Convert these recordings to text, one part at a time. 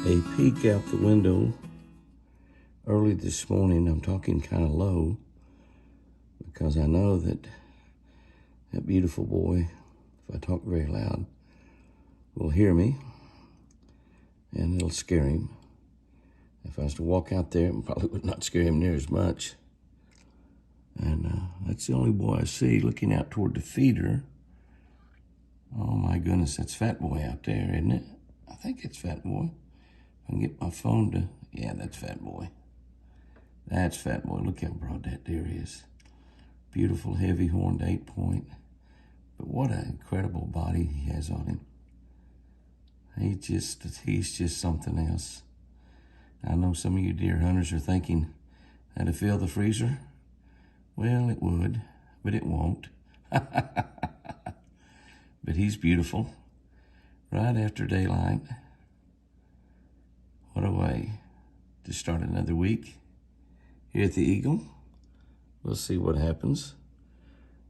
A peek out the window early this morning. I'm talking kind of low because I know that beautiful boy, if I talk very loud, will hear me and it'll scare him. If I was to walk out there, it probably would not scare him near as much. And that's the only boy I see looking out toward the feeder. Oh my goodness, that's Fat Boy out there, isn't it? I think it's Fat Boy. I can get my phone to, yeah, that's Fat Boy. That's Fat Boy. Look how broad that deer is. Beautiful, heavy horned 8-point. But what an incredible body he has on him. He's just something else. I know some of you deer hunters are thinking, that'd fill the freezer? Well, it would, but it won't. But he's beautiful. Right after daylight. What a way to start another week here at the Eagle. We'll see what happens.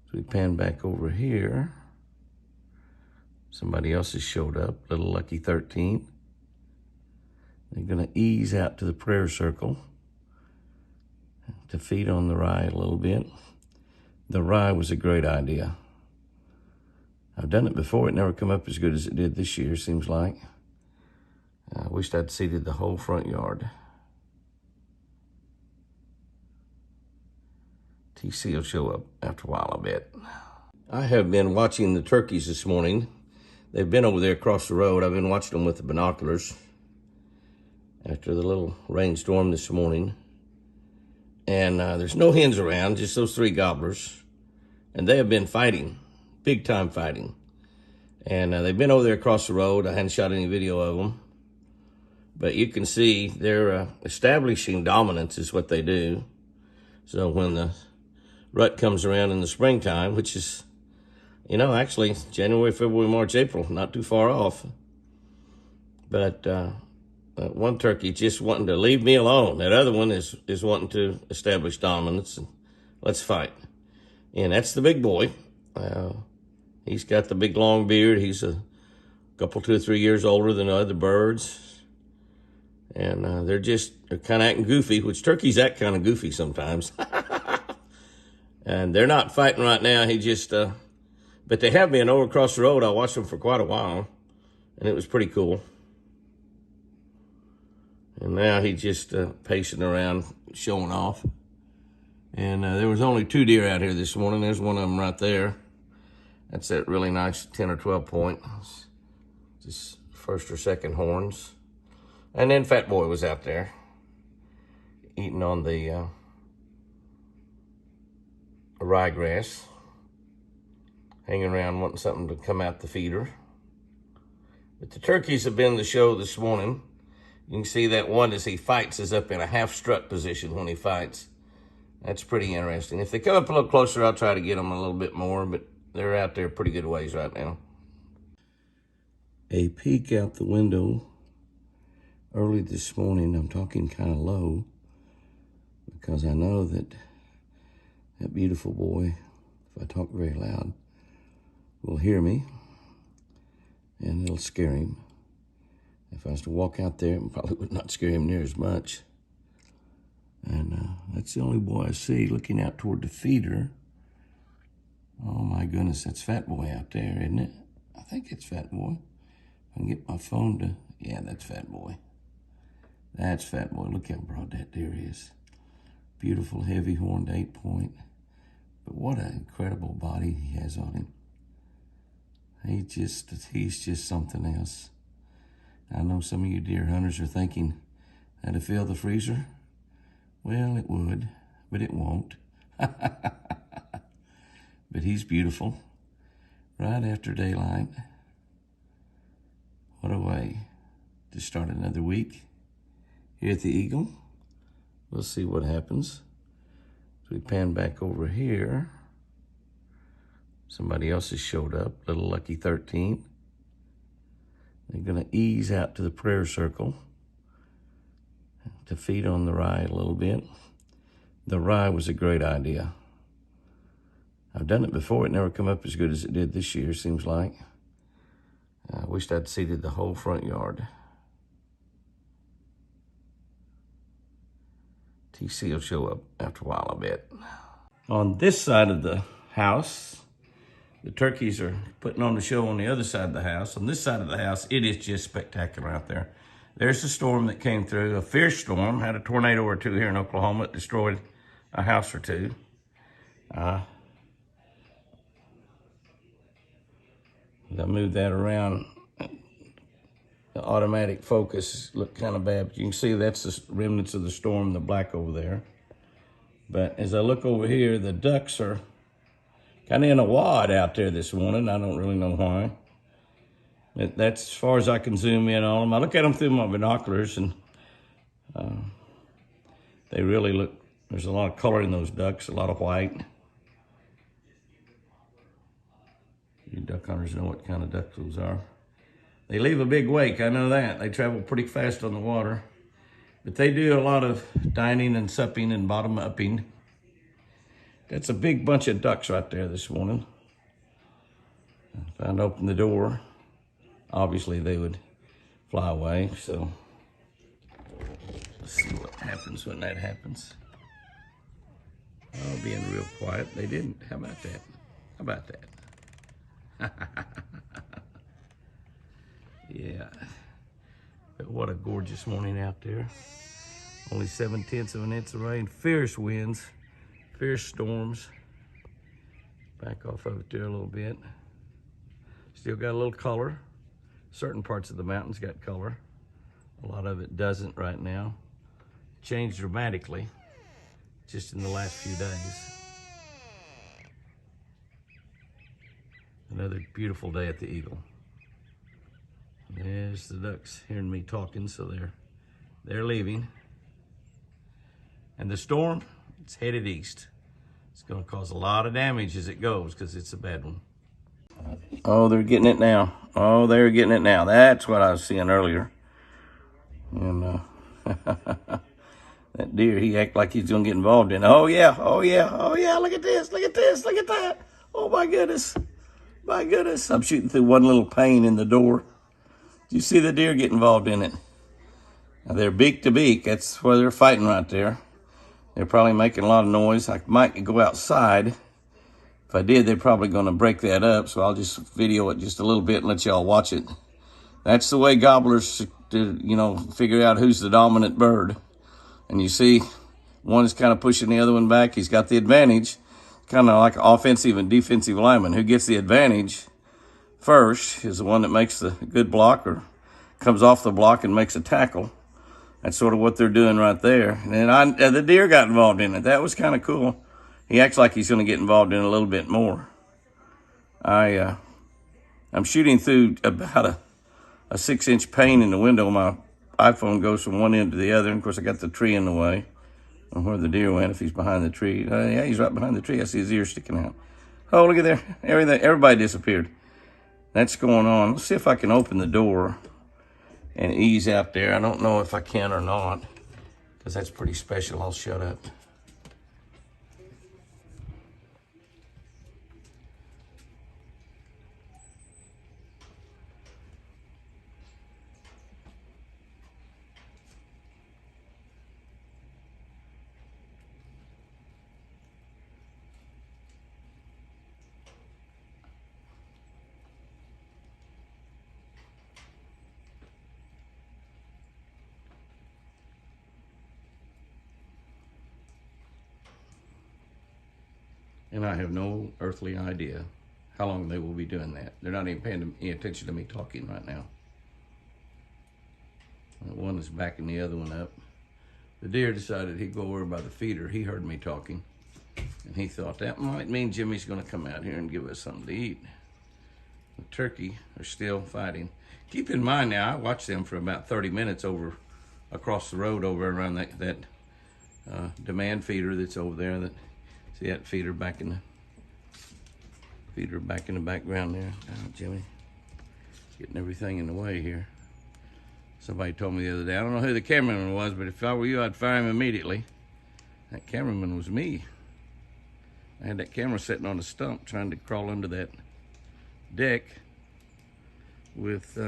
So we pan back over here. Somebody else has showed up, little Lucky 13. They're gonna ease out to the prayer circle to feed on the rye a little bit. The rye was a great idea. I've done it before. It never come up as good as it did this year, seems like. I wished I'd seeded the whole front yard. TC will show up after a while, I bet. I have been watching the turkeys this morning. They've been over there across the road. I've been watching them with the binoculars after the little rainstorm this morning. And there's no hens around, just those 3 gobblers. And they have been fighting, big time fighting. And they've been over there across the road. I hadn't shot any video of them. But you can see they're establishing dominance is what they do. So when the rut comes around in the springtime, which is, you know, actually January, February, March, April, not too far off. But one turkey just wanting to leave me alone. That other one is wanting to establish dominance. And let's fight. And that's the big boy. He's got the big long beard. He's a couple, 2 or 3 years older than the other birds. And they're kind of acting goofy, which turkeys act kind of goofy sometimes. And they're not fighting right now. But they have been over across the road. I watched them for quite a while, and it was pretty cool. And now he's just pacing around, showing off. And there was only 2 deer out here this morning. There's one of them right there. That's that really nice 10 or 12 point. Just first or second horns. And then Fat Boy was out there eating on the ryegrass, hanging around wanting something to come out the feeder. But the turkeys have been the show this morning. You can see that one as he fights is up in a half strut position when he fights. That's pretty interesting. If they come up a little closer, I'll try to get them a little bit more, but they're out there pretty good ways right now. A peek out the window early this morning. I'm talking kind of low because I know that beautiful boy, if I talk very loud, will hear me and it'll scare him. If I was to walk out there, it probably would not scare him near as much. And that's the only boy I see looking out toward the feeder. Oh my goodness, that's Fat Boy out there, isn't it? I think it's Fat Boy. I can get my phone to, yeah, that's Fat Boy. That's Fat Boy. Look how broad that deer is. Beautiful, heavy horned 8-point. But what an incredible body he has on him. He's just something else. I know some of you deer hunters are thinking, that'd fill the freezer? Well, it would, but it won't. But he's beautiful. Right after daylight. What a way to start another week here at the Eagle. We'll see what happens. So we pan back over here. Somebody else has showed up, little Lucky 13. They're gonna ease out to the prayer circle to feed on the rye a little bit. The rye was a great idea. I've done it before. It never come up as good as it did this year, seems like. I wished I'd seeded the whole front yard. TC will show up after a while, I bet. On this side of the house, the turkeys are putting on the show on the other side of the house. On this side of the house, it is just spectacular out there. There's a storm that came through, a fierce storm, had a tornado or two here in Oklahoma that destroyed a house or two. I moved that around. The automatic focus looked kind of bad, but you can see that's the remnants of the storm, the black over there. But as I look over here, the ducks are kind of in a wad out there this morning. I don't really know why. But that's as far as I can zoom in on them. I look at them through my binoculars, and they really look, there's a lot of color in those ducks, a lot of white. You duck hunters know what kind of ducks those are. They leave a big wake, I know that. They travel pretty fast on the water. But they do a lot of dining and supping and bottom upping. That's a big bunch of ducks right there this morning. If I'd open the door, obviously they would fly away. So let's see what happens when that happens. Oh, being real quiet. They didn't. How about that? How about that? Yeah. But what a gorgeous morning out there. Only 7/10 of an inch of rain. Fierce winds. Fierce storms. Back off of it there a little bit. Still got a little color. Certain parts of the mountains got color. A lot of it doesn't right now. Changed dramatically just in the last few days. Another beautiful day at the Eagle. There's the ducks hearing me talking, so they're leaving. And the storm, it's headed east. It's going to cause a lot of damage as it goes because it's a bad one. Oh, they're getting it now. Oh, they're getting it now. That's what I was seeing earlier. And that deer, he acted like he's going to get involved in it. Oh, yeah. Oh, yeah. Oh, yeah. Look at this. Look at this. Look at that. Oh, my goodness. My goodness. I'm shooting through one little pane in the door. Do you see the deer get involved in it? Now, they're beak to beak. That's where they're fighting right there. They're probably making a lot of noise. I might go outside. If I did, they're probably going to break that up, so I'll just video it just a little bit and let y'all watch it. That's the way gobblers, figure out who's the dominant bird. And you see, one is kind of pushing the other one back. He's got the advantage, kind of like an offensive and defensive lineman. Who gets the advantage first is the one that makes the good block or comes off the block and makes a tackle. That's sort of what they're doing right there. And the deer got involved in it. That was kind of cool. He acts like he's going to get involved in it a little bit more. I'm shooting through about a 6-inch pane in the window. My iPhone goes from one end to the other. And of course, I got the tree in the way. And where the deer went, if he's behind the tree. Yeah, he's right behind the tree. I see his ears sticking out. Oh, look at there. Everybody disappeared. That's going on. Let's see if I can open the door and ease out there. I don't know if I can or not, because that's pretty special. I'll shut up. And I have no earthly idea how long they will be doing that. They're not even paying any attention to me talking right now. One is backing the other one up. The deer decided he'd go over by the feeder. He heard me talking, and he thought that might mean Jimmy's going to come out here and give us something to eat. The turkey are still fighting. Keep in mind now, I watched them for about 30 minutes across the road over around that demand feeder that's over there. See that feeder back in the background there. Oh, Jimmy, getting everything in the way here. Somebody told me the other day, I don't know who the cameraman was, but if I were you, I'd fire him immediately. That cameraman was me. I had that camera sitting on a stump trying to crawl under that deck with,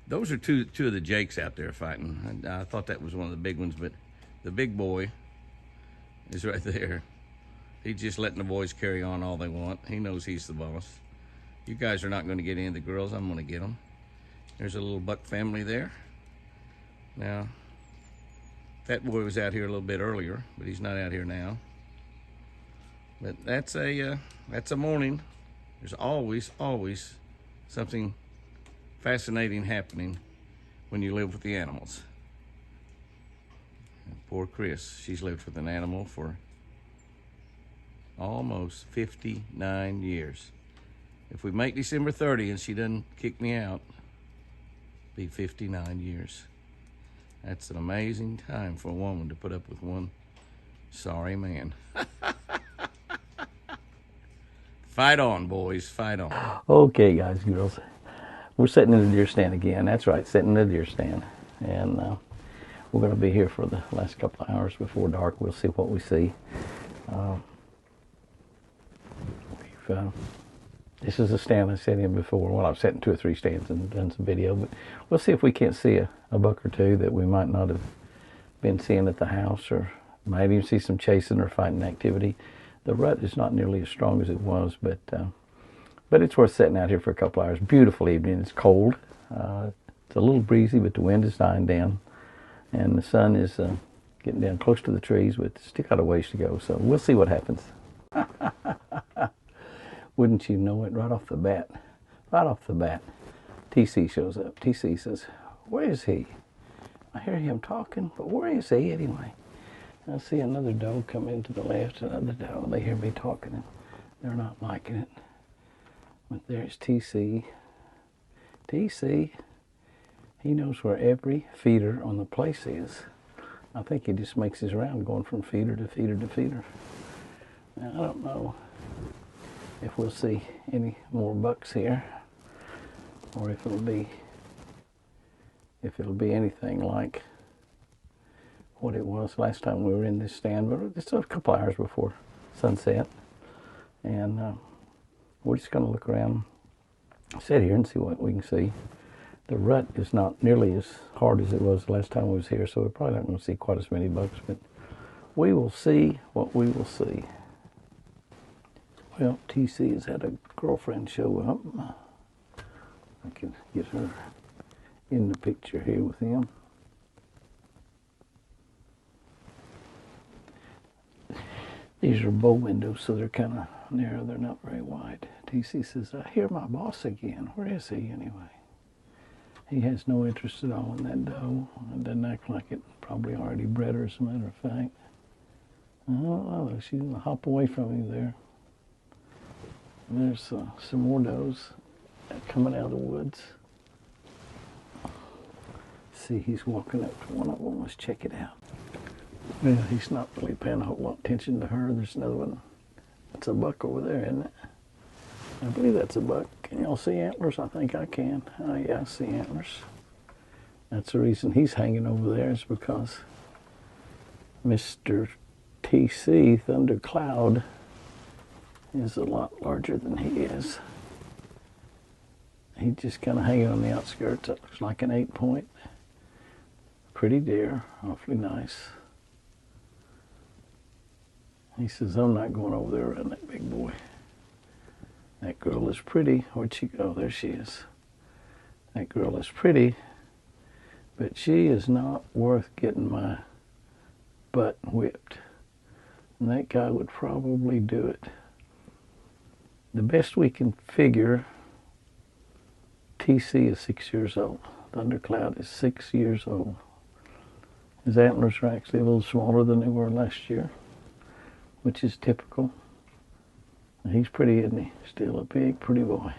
those are two of the jakes out there fighting. I thought that was one of the big ones, but The big boy is right there. He's just letting the boys carry on all they want. He knows he's the boss. You guys are not going to get any of the girls. I'm going to get them. There's a little buck family there. Now, that boy was out here a little bit earlier, but he's not out here now. But that's a morning. There's always something fascinating happening when you live with the animals. And poor Chris, she's lived with an animal for almost 59 years. If we make December 30 and she doesn't kick me out, it'll be 59 years. That's an amazing time for a woman to put up with one sorry man. Fight on, boys, fight on. Okay, guys, girls. We're sitting in the deer stand again. That's right, sitting in the deer stand. And we're going to be here for the last couple of hours before dark. We'll see what we see. This is a stand I sat in before. Well, I've sat in 2 or 3 stands and done some video, but we'll see if we can't see a buck or two that we might not have been seeing at the house, or might even see some chasing or fighting activity. The rut is not nearly as strong as it was, but it's worth sitting out here for a couple hours. Beautiful evening. It's cold. It's a little breezy, but the wind is dying down, and the sun is getting down close to the trees, but still got a ways to go. So we'll see what happens. Wouldn't you know it, right off the bat, TC shows up. TC says, where is he? I hear him talking, but where is he anyway? I see another doe come into the left, another doe. They hear me talking, and they're not liking it. But there's TC. TC, he knows where every feeder on the place is. I think he just makes his round going from feeder to feeder to feeder. Now, I don't know if we'll see any more bucks here, or if it'll be anything like what it was last time we were in this stand. But it's a couple hours before sunset, and we're just going to look around, sit here and see what we can see. The rut is not nearly as hard as it was the last time we was here, so we're probably not going to see quite as many bucks, but we will see what we will see. Well, TC has had a girlfriend show up. I can get her in the picture here with him. These are bow windows, so they're kind of narrow. They're not very wide. TC says, I hear my boss again. Where is he anyway? He has no interest at all in that doe. It doesn't act like it. Probably already bred her, as a matter of fact. I don't know. She's going to hop away from you there. There's some more does coming out of the woods. See, he's walking up to one of them. Let's check it out. Well, he's not really paying a whole lot of attention to her. There's another one. That's a buck over there, isn't it? I believe that's a buck. Can y'all see antlers? I think I can. Oh, yeah, I see antlers. That's the reason he's hanging over there, is because Mr. TC, Thundercloud, is a lot larger than he is. He's just kind of hanging on the outskirts. That looks like an 8-point. Pretty deer, awfully nice. He says, I'm not going over there around that big boy. That girl is pretty. Where'd she go? There she is. That girl is pretty, but she is not worth getting my butt whipped. And that guy would probably do it. The best we can figure, TC is 6 years old. Thundercloud is 6 years old. His antlers are actually a little smaller than they were last year, which is typical. And he's pretty, isn't he? Still a big, pretty boy.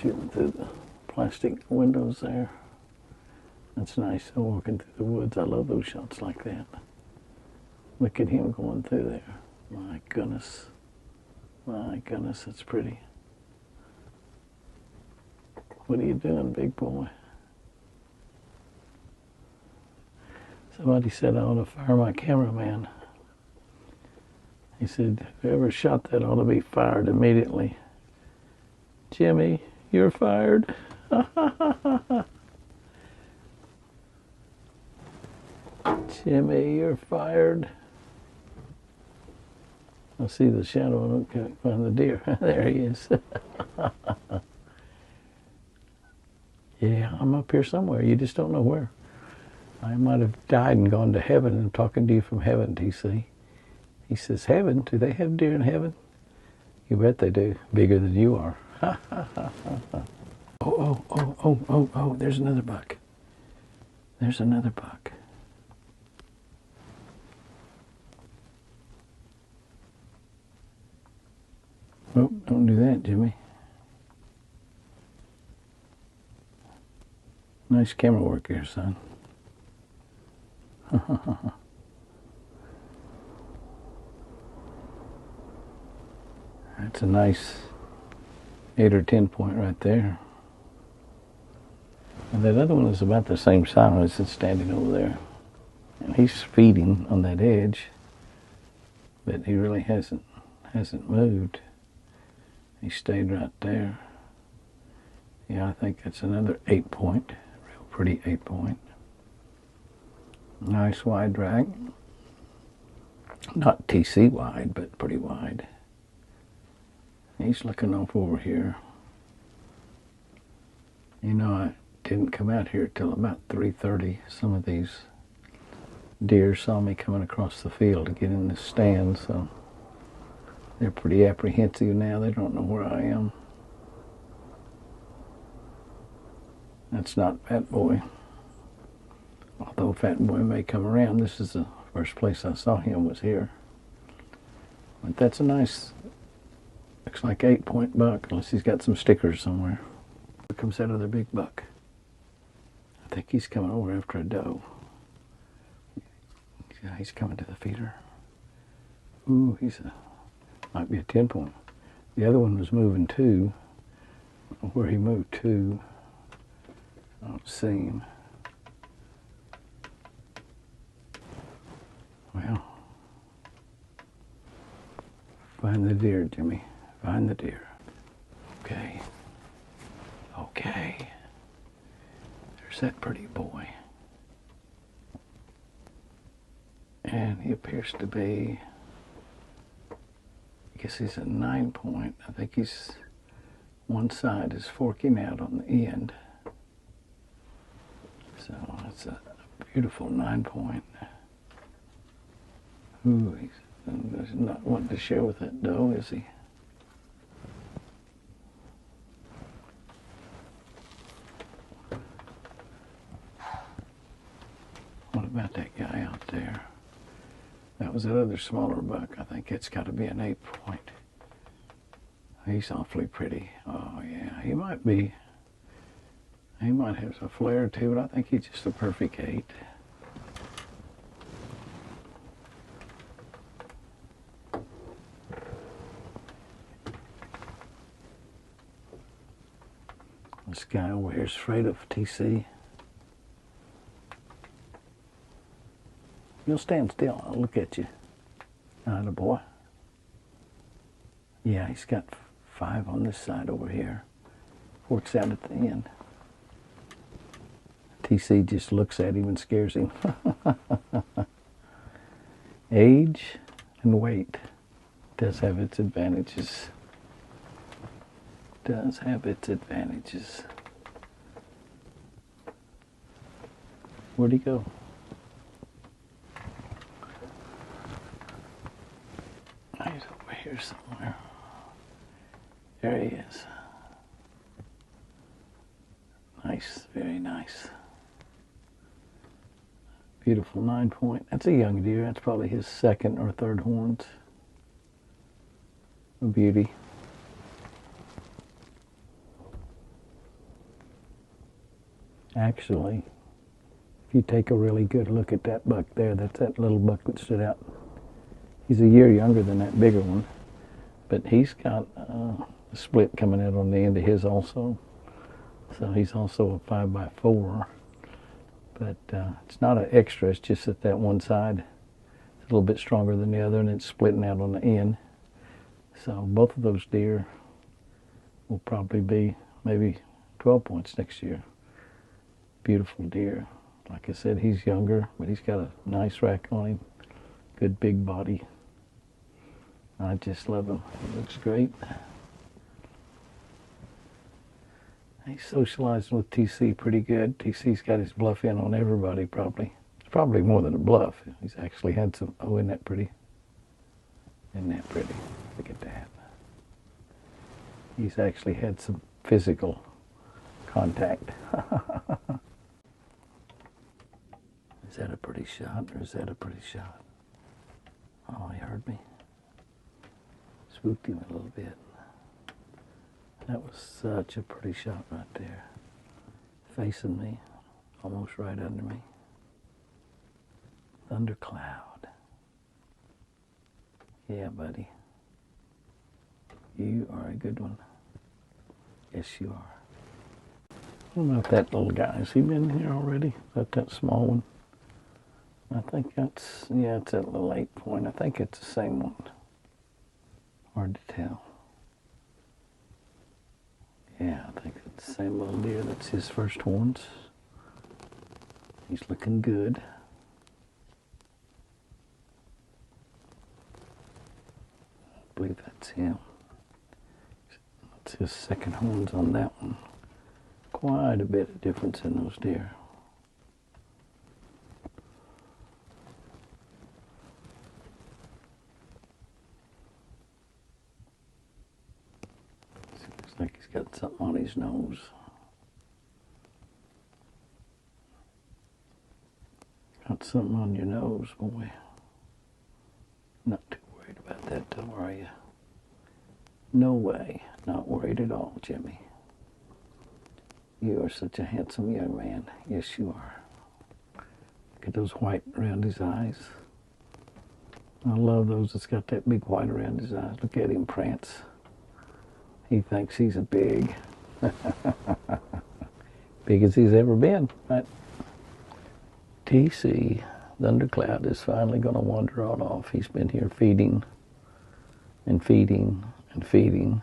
Shooting through the plastic windows there. That's nice, walking through the woods. I love those shots like that. Look at him going through there. My goodness. My goodness, that's pretty. What are you doing, big boy? Somebody said I ought to fire my cameraman. He said, whoever shot that ought to be fired immediately. Jimmy, you're fired. Jimmy, you're fired. I see the shadow. I can't find the deer. There he is. Yeah, I'm up here somewhere. You just don't know where. I might have died and gone to heaven. I'm talking to you from heaven, TC. He says, heaven? Do they have deer in heaven? You bet they do. Bigger than you are. Oh, there's another buck. There's another buck. Oh, don't do that, Jimmy. Nice camera work here, son. That's a nice 8 or 10 point right there. And that other one is about the same size. It's standing over there. And he's feeding on that edge, but he really hasn't moved. He stayed right there. Yeah, I think that's another 8 point. Real pretty 8 point. Nice wide drag. Not TC wide, but pretty wide. He's looking off over here. You know, I didn't come out here till about 3:30. Some of these deer saw me coming across the field to get in the stand, so they're pretty apprehensive now. They don't know where I am. That's not Fat Boy. Although Fat Boy may come around, this is the first place I saw him was here. But that's a nice, looks like 8 point buck, unless he's got some stickers somewhere. Here comes that other big buck. I think he's coming over after a doe. Yeah, he's coming to the feeder. Ooh, might be a 10 point. The other one was moving too. Where he moved to, I don't see him. Well, find the deer, Jimmy. Find the deer. Okay. Okay. There's that pretty boy. And he appears to be, I guess he's a 9 point. I think he's, one side is forking out on the end. So it's a beautiful 9 point. Ooh, he's not wanting to share with that doe, is he? What about that guy out there? That was that other smaller buck. I think it's got to be an 8 point. He's awfully pretty. Oh yeah, he might be. He might have a flare too, but I think he's just a perfect 8. This guy over here is afraid of TC. You'll stand still. I'll look at you. Atta boy. Yeah, he's got 5 on this side over here. Forks out at the end. TC just looks at him and scares him. Age and weight does have its advantages. Does have its advantages. Where'd he go? He's over here somewhere. There he is. Nice, very nice. Beautiful 9 point. That's a young deer. That's probably his 2nd or 3rd horns. A beauty. Actually, if you take a really good look at that buck there, that's that little buck that stood out. He's a year younger than that bigger one, but he's got a split coming out on the end of his also. So he's also a 5x4, but it's not an extra, it's just that one side is a little bit stronger than the other and it's splitting out on the end. So both of those deer will probably be maybe 12 points next year. Beautiful deer. Like I said, he's younger, but he's got a nice rack on him. Good big body. I just love him. He looks great. He's socializing with TC pretty good. TC's got his bluff in on everybody probably. It's probably more than a bluff. He's actually had some, oh, isn't that pretty? Isn't that pretty? Look at that. He's actually had some physical contact. Is that a pretty shot or is that a pretty shot? Oh, he heard me. Spooked him a little bit. That was such a pretty shot right there. Facing me, almost right under me. Thundercloud. Yeah, buddy. You are a good one. Yes, you are. What about that little guy? Has he been here already? Is that small one? I think that's, yeah, it's that little 8 point. I think it's the same one. Hard to tell. Yeah, I think it's the same little deer. That's his first horns. He's looking good. I believe that's him. That's his second horns on that one. Quite a bit of difference in those deer. Looks like he's got something on his nose. Got something on your nose, boy. Not too worried about that, though, are you? No way. Not worried at all, Jimmy. You are such a handsome young man. Yes, you are. Look at those white around his eyes. I love those that's got that big white around his eyes. Look at him prance. He thinks he's a big. Big as he's ever been. Right? TC, Thundercloud, is finally going to wander on off. He's been here feeding and feeding and feeding.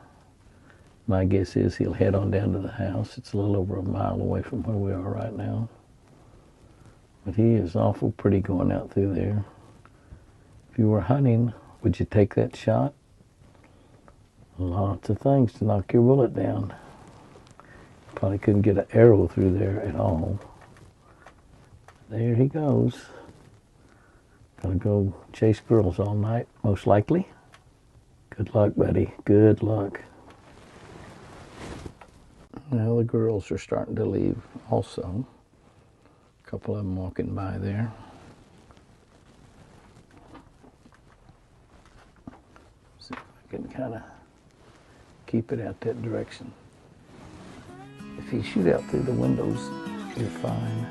My guess is he'll head on down to the house. It's a little over a mile away from where we are right now. But he is awful pretty going out through there. If you were hunting, would you take that shot? Lots of things to knock your bullet down. Probably couldn't get an arrow through there at all. There he goes. Gonna go chase squirrels all night, most likely. Good luck, buddy. Good luck. Now the girls are starting to leave also. A couple of them walking by there. See if I can kind of keep it out that direction. If you shoot out through the windows, you're fine.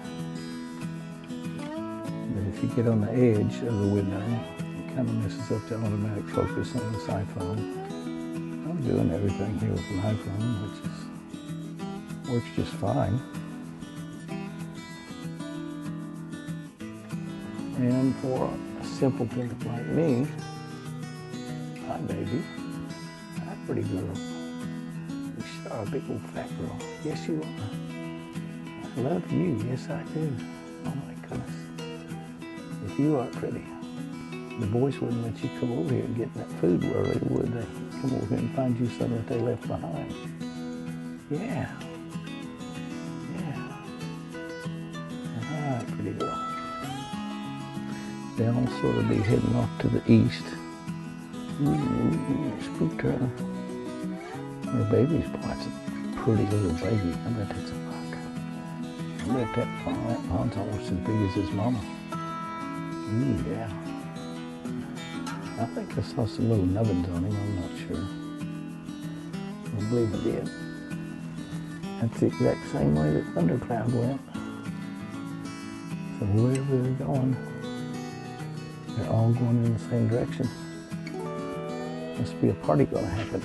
But if you get on the edge of the window, it kind of messes up the automatic focus on this iPhone. I'm doing everything here with an iPhone, which works just fine. And for a simpleton like me, hi baby, hi pretty girl. You sure are a big old fat girl. Yes you are. I love you, yes I do. Oh my goodness. If you are pretty, the boys wouldn't let you come over here and get that food early, would they? Come over here and find you something that they left behind. Yeah. Alright, pretty girl. They'll sort of be heading off to the east. Spooked her. Her baby's quite a pretty little baby. I bet that's a buck. I bet that pond's almost as big as his mama. Ooh, yeah. I think I saw some little nubbins on him, I'm not sure. I believe I did. That's the exact same way that Thundercloud went. So wherever they're going, they're all going in the same direction. Must be a party gonna happen.